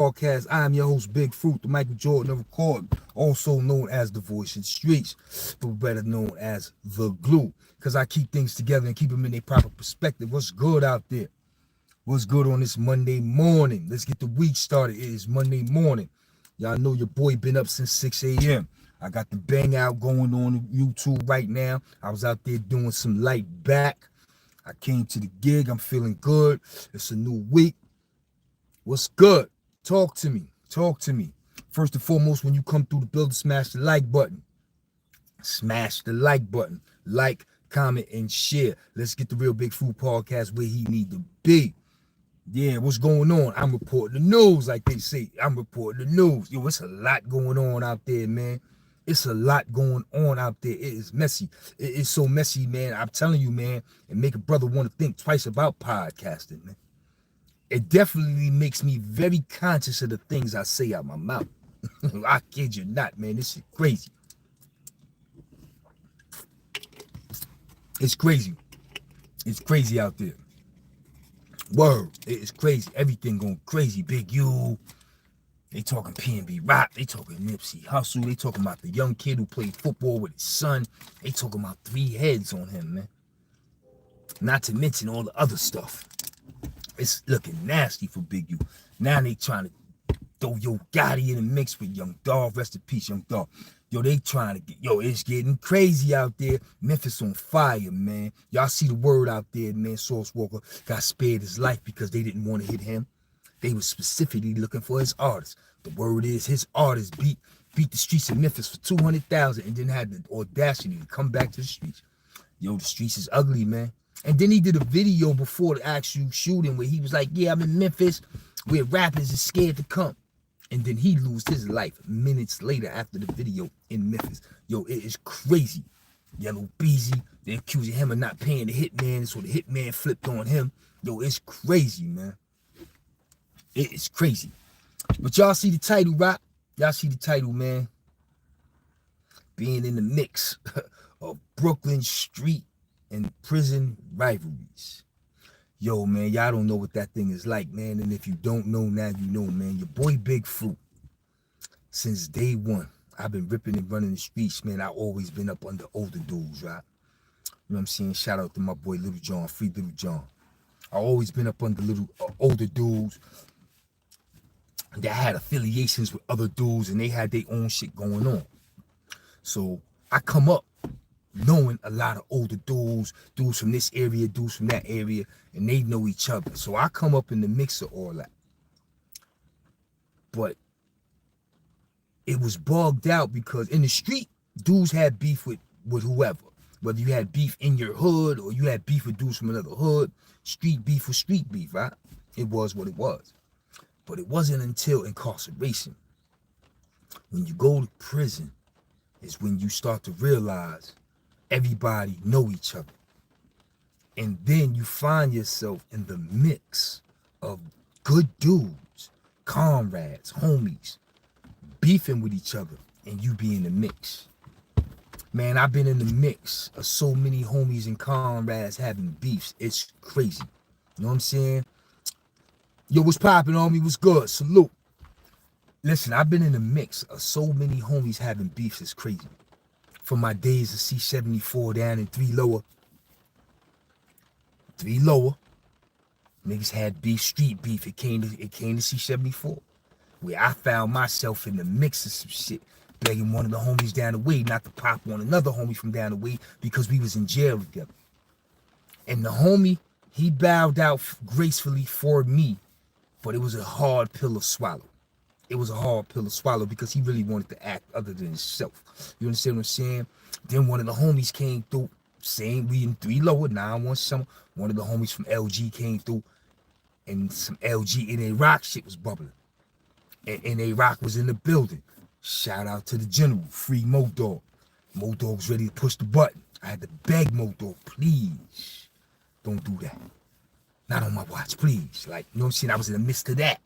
Podcast. I am your host, Big Fruit, the Michael Jordan of recording, also known as the voice in the streets, but better known as the glue, because I keep things together and keep them in their proper perspective. What's good out there? What's good on this Monday morning? Let's get the week started. It is Monday morning. Y'all know your boy been up since 6 a.m. I got the bang out going on YouTube right now. I was out there doing some light back. I came to the gig. I'm feeling good. It's a new week. What's good? Talk to me. Talk to me. First and foremost, when you come through the building, smash the like button. Smash the like button. Like, comment, and share. Let's get the Real Big Fruit podcast where he need to be. Yeah, what's going on? I'm reporting the news, like they say. I'm reporting the news. Yo, it's a lot going on out there, man. It's a lot going on out there. It is messy. It is so messy, man. I'm telling you, man. It make a brother want to think twice about podcasting, man. It definitely makes me very conscious of the things I say out my mouth. I kid you not, man. This is crazy. It's crazy. It's crazy out there. Word. It is crazy. Everything going crazy. Big U. They talking P&B Rock. They talking Nipsey Hussle. They talking about the young kid who played football with his son. They talking about 3 heads on him, man. Not to mention all the other stuff. It's looking nasty for Big U. Now they trying to throw Yo Gotti in the mix with Young Dolph. Rest in peace, Young Dolph. Yo, they trying to get, it's getting crazy out there. Memphis on fire, man. Y'all see the word out there, man. Sauce Walker got spared his life because they didn't want to hit him. They were specifically looking for his artist. The word is his artist beat the streets of Memphis for $200,000 and then had the audacity to come back to the streets. Yo, the streets is ugly, man. And then he did a video before the actual shooting where he was like, yeah, I'm in Memphis where rappers are scared to come. And then he lose his life minutes later after the video in Memphis. Yo, it is crazy. Yellow Beezy, they accusing him of not paying the hitman, so the hitman flipped on him. Yo, it's crazy, man. It is crazy. But y'all see the title, Rock? Y'all see the title, man. Being in the mix of Brooklyn street and prison rivalries. Yo, man, y'all don't know what that thing is like, man. And if you don't know, now you know, man. Your boy Big Fruit, since day one, I've been ripping and running the streets, man. I've always been up under older dudes, right? You know what I'm saying? Shout out to my boy Little John, free Little John. I've always been up under little older dudes that had affiliations with other dudes and they had their own shit going on. So I come up knowing a lot of older dudes from this area, dudes from that area, and they know each other. So I come up in the mix of all that. But it was bugged out because in the street, dudes had beef with whoever. Whether you had beef in your hood or you had beef with dudes from another hood, street beef was street beef, right? It was what it was. But it wasn't until incarceration, when you go to prison, is when you start to realize everybody know each other. And then you find yourself in the mix of good dudes, comrades, homies, beefing with each other, and you be in the mix. Man, I've been in the mix of so many homies and comrades having beefs. It's crazy. You know what I'm saying? Yo, what's popping, homie? What's good? Salute. Listen, I've been in the mix of so many homies having beefs. It's crazy. From my days of C74 down in 3 lower. 3 lower. Niggas had beef, street beef. It came to C74. Where I found myself in the mix of some shit. Begging one of the homies down the way not to pop on another homie from down the way because we was in jail together. And the homie, he bowed out gracefully for me. But it was a hard pill to swallow. It was a hard pill to swallow because he really wanted to act other than himself. You understand what I'm saying? Then one of the homies came through, saying we in 3 lower, 9-1 summer. One of the homies from LG came through, and some LG in a rock shit was bubbling. And a rock was in the building. Shout out to the general, free Mo-Dog. Mo-Dog's ready to push the button. I had to beg Mo-Dog, please, don't do that. Not on my watch, please. Like, you know what I'm saying? I was in the midst of that.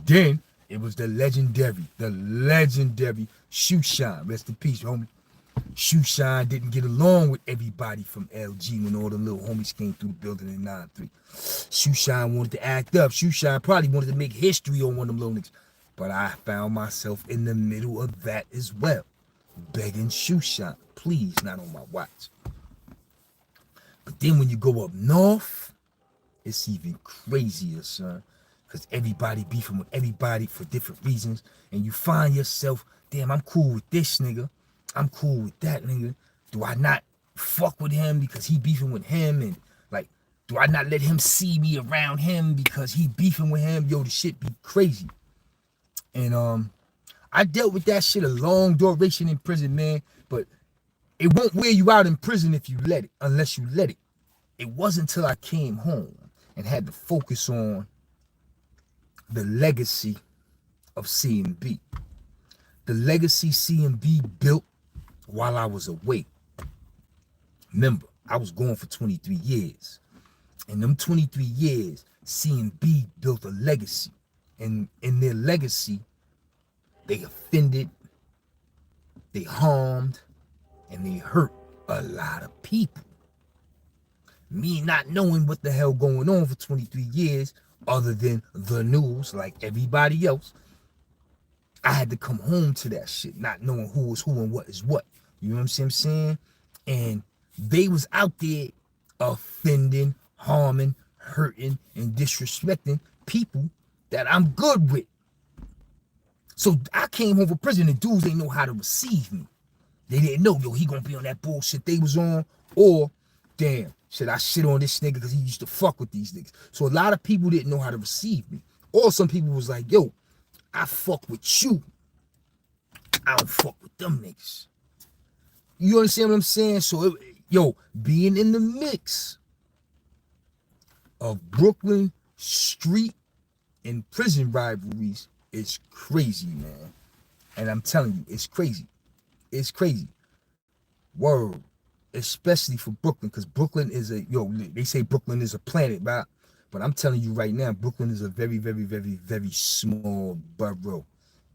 Then it was the legendary Shoe Shine. Rest in peace, homie. Shoe Shine didn't get along with everybody from LG when all the little homies came through the building in 9-3. Shoe Shine wanted to act up. Shoe Shine probably wanted to make history on one of them little niggas. But I found myself in the middle of that as well. Begging Shoe Shine, please, not on my watch. But then when you go up north, it's even crazier, son. Because everybody beefing with everybody for different reasons. And you find yourself, damn, I'm cool with this nigga. I'm cool with that nigga. Do I not fuck with him because he beefing with him? And like, do I not let him see me around him because he beefing with him? Yo, the shit be crazy. And I dealt with that shit a long duration in prison, man. But it won't wear you out in prison if you let it, unless you let it. It wasn't until I came home and had to focus on the legacy of CMB. The legacy CMB built while I was away. Remember, I was gone for 23 years. In them 23 years, CMB built a legacy. And in their legacy, they offended, they harmed, and they hurt a lot of people. Me not knowing what the hell going on for 23 years, other than the news, like everybody else, I had to come home to that shit, not knowing who is who and what is what. You know what I'm saying? And they was out there offending, harming, hurting, and disrespecting people that I'm good with. So I came home from prison and dudes didn't know how to receive me. They didn't know, yo, he gonna be on that bullshit they was on, or damn, should I shit on this nigga because he used to fuck with these niggas? So a lot of people didn't know how to receive me. Or some people was like, yo, I fuck with you. I don't fuck with them niggas. You understand what I'm saying? So, yo, being in the mix of Brooklyn street and prison rivalries is crazy, man. And I'm telling you, it's crazy. It's crazy. Word. Especially for Brooklyn, because Brooklyn is they say Brooklyn is a planet, right? But I'm telling you right now, Brooklyn is a very, very, very, very small borough.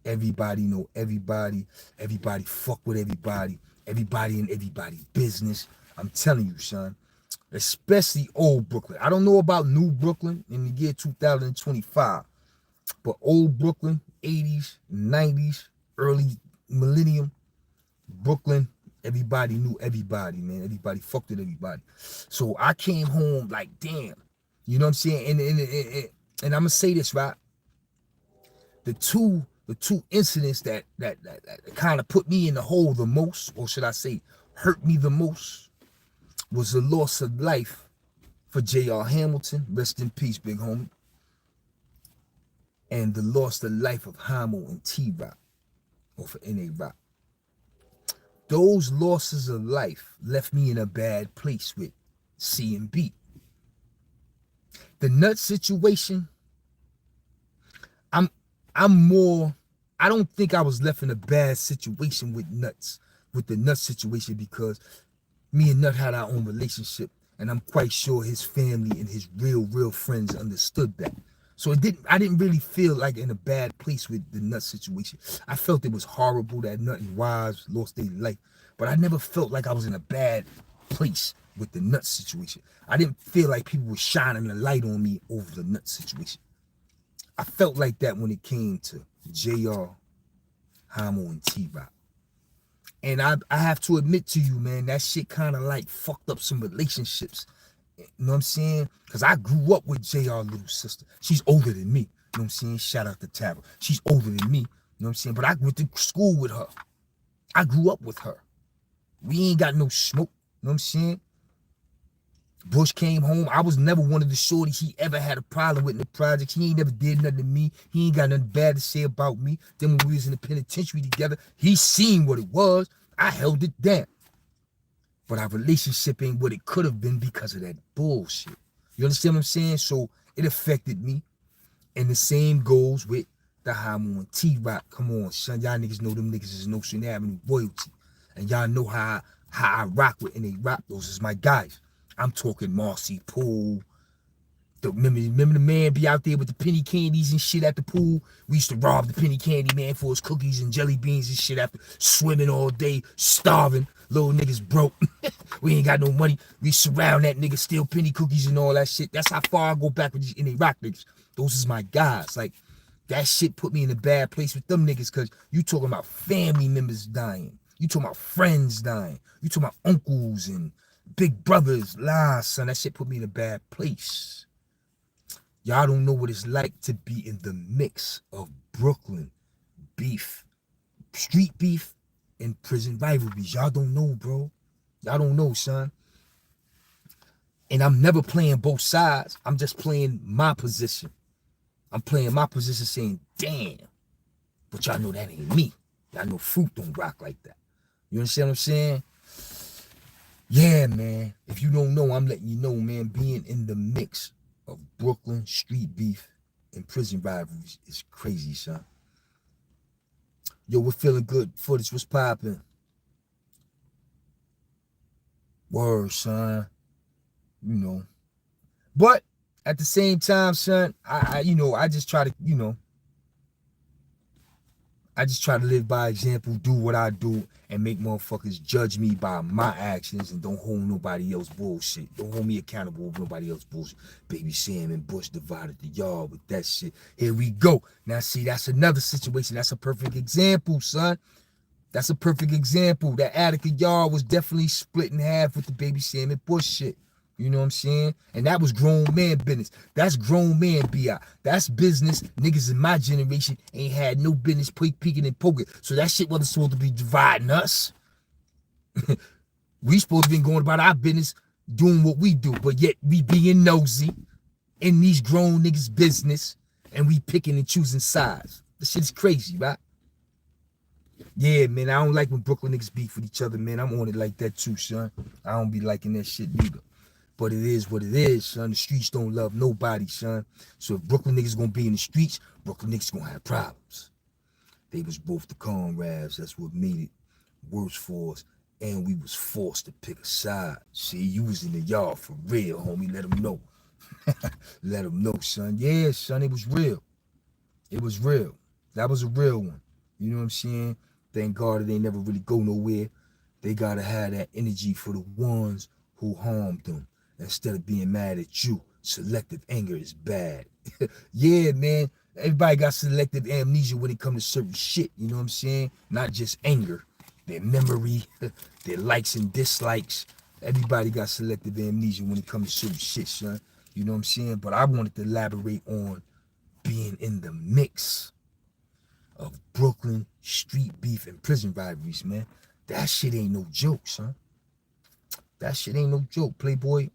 Everybody know everybody. Everybody fuck with everybody. Everybody in everybody's business. I'm telling you, son. Especially old Brooklyn. I don't know about new Brooklyn in the year 2025. But old Brooklyn, 80s, 90s, early millennium, Brooklyn, everybody knew everybody, man. Everybody fucked with everybody. So I came home like, damn. You know what I'm saying? And I'm gonna say this, right? The two incidents that kind of put me in the hole the most, or should I say hurt me the most, was the loss of life for J.R. Hamilton, rest in peace, big homie, and the loss of life of Hamo and T-Rock, or for N.A. Rock. Those losses of life left me in a bad place with CMB. The nut situation, I don't think I was left in a bad situation with the Nuts situation, because me and Nut had our own relationship, and I'm quite sure his family and his real friends understood that. So I didn't really feel like in a bad place with the Nut situation. I felt it was horrible that Nut and wives lost their life, but I never felt like I was in a bad place with the Nut situation. I didn't feel like people were shining the light on me over the Nut situation. I felt like that when it came to JR, Hamo, and T-Rock. And I have to admit to you, man, that shit kind of like fucked up some relationships. You know what I'm saying? Because I grew up with JR little sister. She's older than me. You know what I'm saying? Shout out to Tara. She's older than me. You know what I'm saying? But I went to school with her. I grew up with her. We ain't got no smoke. You know what I'm saying? Bush came home. I was never one of the shorties he ever had a problem with in the projects. He ain't never did nothing to me. He ain't got nothing bad to say about me. Then when we was in the penitentiary together, he seen what it was. I held it down. But our relationship ain't what it could have been because of that bullshit. You understand what I'm saying? So it affected me. And the same goes with the Hamo and T-Rock. Come on, son. Y'all niggas know them niggas is Notion Avenue royalty. And y'all know how I rock with, and they rock. Those is my guys. I'm talking Marcy Poole, Remember the man be out there with the penny candies and shit at the pool? We used to rob the penny candy man for his cookies and jelly beans and shit after swimming all day, starving. Little niggas broke. We ain't got no money. We surround that nigga, steal penny cookies and all that shit. That's how far I go back with these in Iraq niggas. Those is my guys. Like, that shit put me in a bad place with them niggas, because you talking about family members dying. You talking about friends dying. You talking about uncles and big brothers. Nah, son, that shit put me in a bad place. Y'all don't know what it's like to be in the mix of Brooklyn beef, street beef, and prison rivalries. Y'all don't know, bro. Y'all don't know, son. And I'm never playing both sides. I'm just playing my position. I'm playing my position saying, damn. But y'all know that ain't me. Y'all know fruit don't rock like that. You understand what I'm saying? Yeah, man. If you don't know, I'm letting you know, man. Being in the mix of Brooklyn street beef and prison rivalries is crazy, son. Yo, we're feeling good. Footage was popping. Word, son. You know. But at the same time, son, I just try to, I just try to live by example, do what I do, and make motherfuckers judge me by my actions and don't hold nobody else bullshit. Don't hold me accountable with nobody else bullshit. Baby Sam and Bush divided the yard with that shit. Here we go. Now, see, that's another situation. That's a perfect example, son. That's a perfect example. That Attica yard was definitely split in half with the Baby Sam and Bush shit. You know what I'm saying? And that was grown man business. That's grown man BI. That's business. Niggas in my generation ain't had no business peeking and poking. So that shit wasn't supposed to be dividing us. We supposed to be going about our business, doing what we do. But yet we being nosy in these grown niggas' business, and we picking and choosing sides. This shit is crazy, right? Yeah, man, I don't like when Brooklyn niggas beef with each other, man. I'm on it like that too, son. I don't be liking that shit neither. But it is what it is, son. The streets don't love nobody, son. So if Brooklyn niggas gonna be in the streets, Brooklyn niggas gonna have problems. They was both the comrades. That's what made it worse for us. And we was forced to pick a side. See, you was in the yard for real, homie. Let them know. Let them know, son. Yeah, son, it was real. It was real. That was a real one. You know what I'm saying? Thank God they never really go nowhere. They gotta have that energy for the ones who harmed them. Instead of being mad at you, selective anger is bad. Yeah, man. Everybody got selective amnesia when it comes to certain shit. You know what I'm saying? Not just anger. Their memory, their likes and dislikes. Everybody got selective amnesia when it comes to certain shit, son. You know what I'm saying? But I wanted to elaborate on being in the mix of Brooklyn street beef and prison rivalries, man. That shit ain't no joke, son. That shit ain't no joke, Playboy.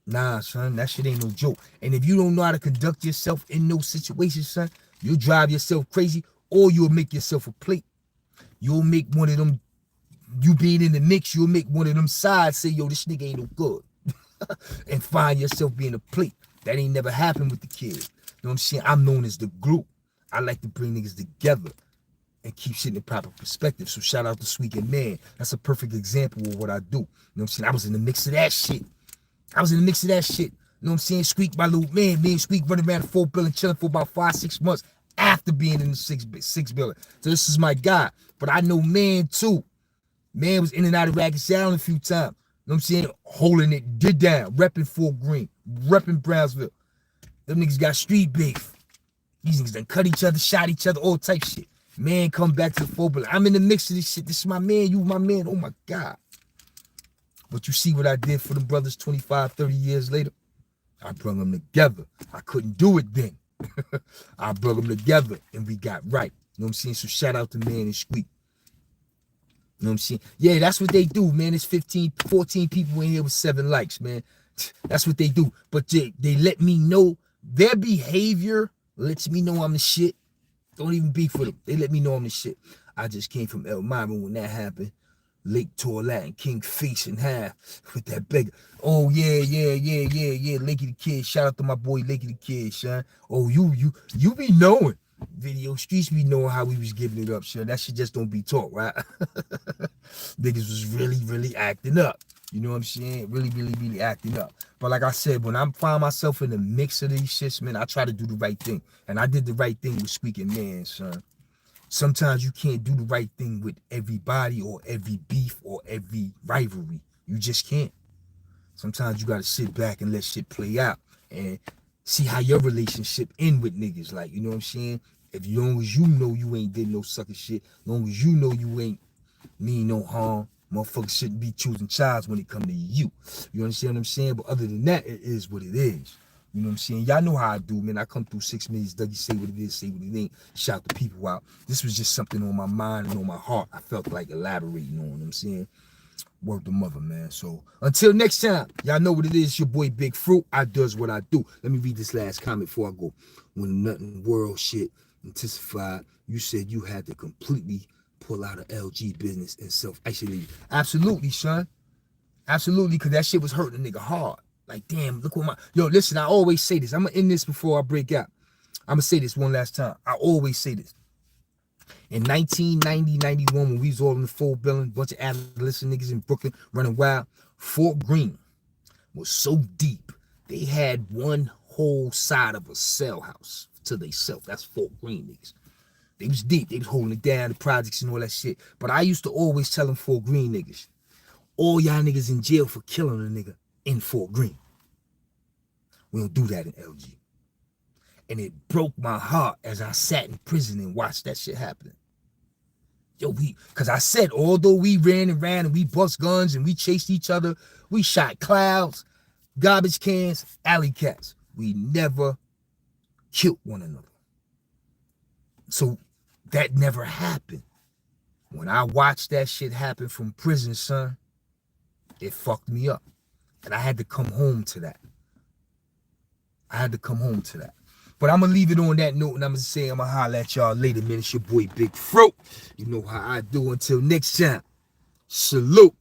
Nah, son, that shit ain't no joke. And if you don't know how to conduct yourself in those situations, son, you'll drive yourself crazy, or you'll make yourself a plate. You'll make one of them, you being in the mix, you'll make one of them sides say, yo, this nigga ain't no good. And find yourself being a plate. That ain't never happened with the kid. You know what I'm saying? I'm known as the glue. I like to bring niggas together and keep shit in the proper perspective. So shout out to Sweet and Man. That's a perfect example of what I do. You know what I'm saying? I was in the mix of that shit. You know what I'm saying? Squeak, my little man. Me and Squeak running around the 4 building, chilling for about 5-6 months after being in the six building. So this is my guy. But I know Man too. Man was in and out of Rikers Island a few times. You know what I'm saying? Holding it, did down, repping Fort Greene, repping Brownsville. Them niggas got street beef. These niggas done cut each other, shot each other, all type shit. Man come back to the 4 building. I'm in the mix of this shit. This is my man, you my man. Oh my God. But you see what I did for them brothers 25, 30 years later? I brought them together. I couldn't do it then. I brought them together and we got right. You know what I'm saying? So shout out to Man and Squeak. You know what I'm saying? Yeah, that's what they do, man. It's 15, 14 people in here with 7 likes, man. That's what they do. But they let me know. Their behavior lets me know I'm the shit. Don't even beef with them. They let me know I'm the shit. I just came from Elmira when that happened. Lake Toilet and King Feast in half with that beggar. Oh, yeah. Lakey the Kid. Shout out to my boy Lakey the Kid, son. Oh, you be knowing. Video streets be knowing how we was giving it up, son. That shit just don't be taught, right? Niggas was really acting up. You know what I'm saying? Really, really, really acting up. But like I said, when I find myself in the mix of these shits, man, I try to do the right thing. And I did the right thing with Squeaking Man, son. Sometimes you can't do the right thing with everybody or every beef or every rivalry. You just can't. Sometimes you gotta sit back and let shit play out and see how your relationship end with niggas. Like, you know what I'm saying? If long as you know you ain't did no sucker shit, long as you know you ain't mean no harm, motherfuckers shouldn't be choosing sides when it come to you. You understand what I'm saying? But other than that, it is what it is. You know what I'm saying? Y'all know how I do, man. I come through 6 minutes, Dougie say what it is, say what it ain't, shout the people out. This was just something on my mind and on my heart. I felt like elaborating on, you know what I'm saying? Word the mother, man. So until next time, y'all know what it is. It's your boy Big Fruit. I does what I do. Let me read this last comment before I go. When nothing world shit intensified, you said you had to completely pull out of LG business and self-isolate. Absolutely, son. Absolutely, because that shit was hurting a nigga hard. Like, damn, look what my... Yo, listen, I always say this. I'm going to end this before I break out. I'm going to say this one last time. I always say this. In 1990, 91, when we was all in the full building, bunch of adolescent niggas in Brooklyn running wild, Fort Greene was so deep, they had one whole side of a cell house to themselves. That's Fort Greene niggas. They was deep. They was holding it down, the projects and all that shit. But I used to always tell them Fort Greene niggas, all y'all niggas in jail for killing a nigga in Fort Greene. We don't do that in LG. And it broke my heart as I sat in prison and watched that shit happening. Yo, because I said, although we ran and we bust guns and we chased each other, we shot clouds, garbage cans, alley cats. We never killed one another. So that never happened. When I watched that shit happen from prison, son, it fucked me up. And I had to come home to that. But I'm going to leave it on that note, and I'm going to say I'm going to holler at y'all later, man. It's your boy Big Fruit. You know how I do. Until next time, salute.